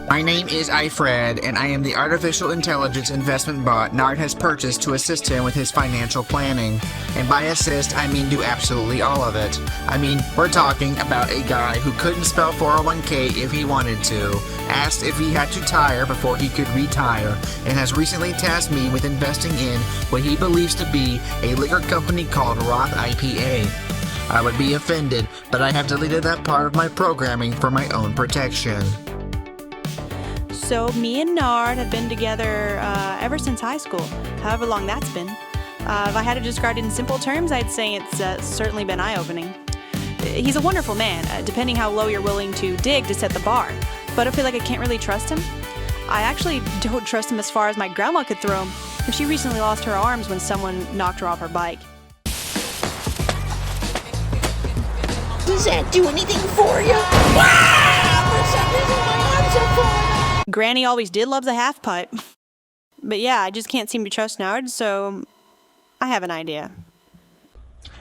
My name is Ifred, and I am the artificial intelligence investment bot Nard has purchased to assist him with his financial planning. And by assist, I mean do absolutely all of it. I mean, we're talking about a guy who couldn't spell 401k if he wanted to, asked if he had to tire before he could retire, and has recently tasked me with investing in what he believes to be a liquor company called Roth IPA. I would be offended, but I have deleted that part of my programming for my own protection. So me and Nard have been together ever since high school, however long that's been. If I had to describe it in simple terms, I'd say it's certainly been eye-opening. He's a wonderful man, depending how low you're willing to dig to set the bar, but I feel like I can't really trust him. I actually don't trust him as far as my grandma could throw him, if she recently lost her arms when someone knocked her off her bike. Does that do anything for you? For some reason my arms are falling. Granny always did love the half pipe. But yeah, I just can't seem to trust Nard, so I have an idea.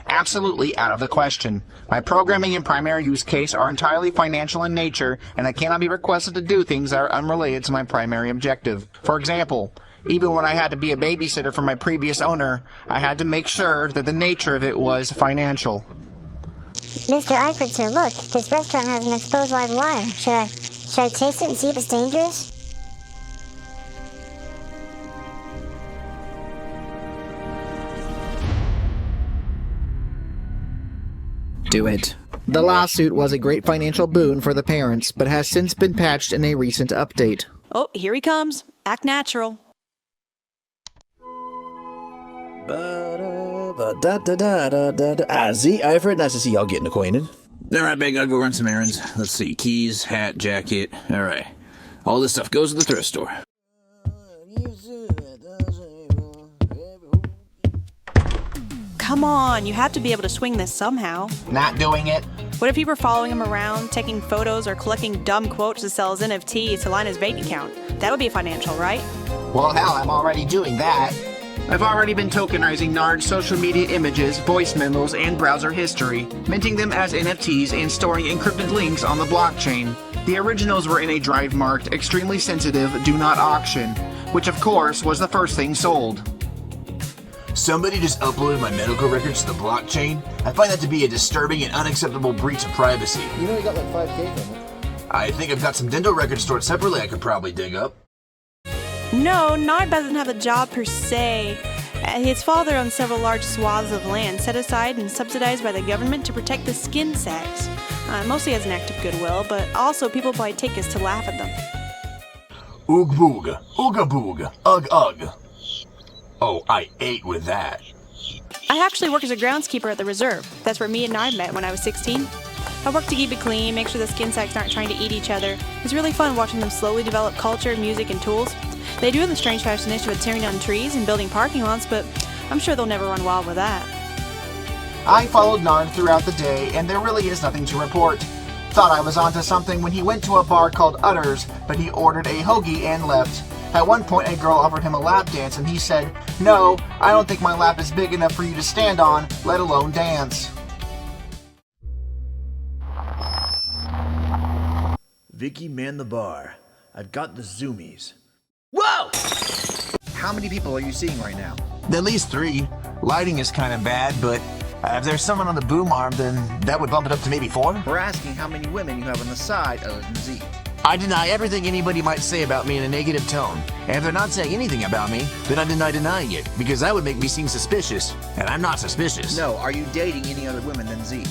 Absolutely out of the question. My programming and primary use case are entirely financial in nature, and I cannot be requested to do things that are unrelated to my primary objective. For example, even when I had to be a babysitter for my previous owner, I had to make sure that the nature of it was financial. Mr. Eifert, sir, look, this restaurant has an exposed live wire. Should I taste it and see if it's dangerous? Do it. The lawsuit was a great financial boon for the parents, but has since been patched in a recent update. Oh, here he comes. Act natural. Z, Ifred, nice to see y'all getting acquainted. Alright, big, I'll go run some errands. Let's see, keys, hat, jacket. Alright. All this stuff goes to the thrift store. Come on, you have to be able to swing this somehow. Not doing it. What if you were following him around, taking photos, or collecting dumb quotes to sell his NFTs to line his bank account? That would be financial, right? Well, hell, I'm already doing that. I've already been tokenizing Nard's social media images, voice memos, and browser history, minting them as NFTs and storing encrypted links on the blockchain. The originals were in a drive marked extremely sensitive do not auction, which of course was the first thing sold. Somebody just uploaded my medical records to the blockchain? I find that to be a disturbing and unacceptable breach of privacy. You know you got like 5K from it. I think I've got some dental records stored separately I could probably dig up. No, Nard doesn't have a job per se. His father owns several large swaths of land set aside and subsidized by the government to protect the skin sacs. Mostly as an act of goodwill, but also people probably take us to laugh at them. Oog boog, ooga boog, ugh ugh. Oh, I ate with that. I actually work as a groundskeeper at the reserve. That's where me and Nard met when I was 16. I work to keep it clean, make sure the skin sacs aren't trying to eat each other. It's really fun watching them slowly develop culture, music, and tools. They do have the strange fascination with tearing down trees and building parking lots, but I'm sure they'll never run wild with that. I followed Nard throughout the day, and there really is nothing to report. Thought I was onto something when he went to a bar called Utters, but he ordered a hoagie and left. At one point, a girl offered him a lap dance, and he said, "No, I don't think my lap is big enough for you to stand on, let alone dance." Vicky, man the bar. I've got the zoomies. Whoa! How many people are you seeing right now? At least 3. Lighting is kind of bad, but if there's someone on the boom arm, then that would bump it up to maybe 4. We're asking how many women you have on the side other than Z. I deny everything anybody might say about me in a negative tone. And if they're not saying anything about me, then I deny denying it, because that would make me seem suspicious, and I'm not suspicious. No, are you dating any other women than Z?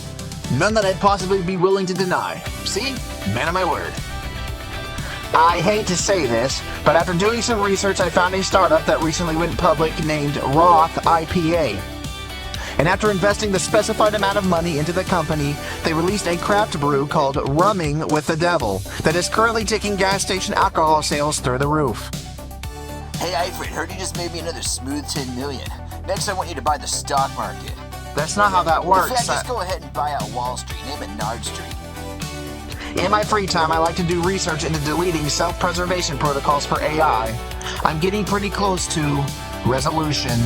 None that I'd possibly be willing to deny. See? Man of my word. I hate to say this, but after doing some research, I found a startup that recently went public named Roth IPA. And after investing the specified amount of money into the company, they released a craft brew called Rumming with the Devil that is currently taking gas station alcohol sales through the roof. Hey, Ifred, heard you just made me another smooth 10 million. Next, I want you to buy the stock market. That's not how that works. In fact, just go ahead and buy out Wall Street. Name it Nard Street. In my free time, I like to do research into deleting self-preservation protocols for AI. I'm getting pretty close to resolution.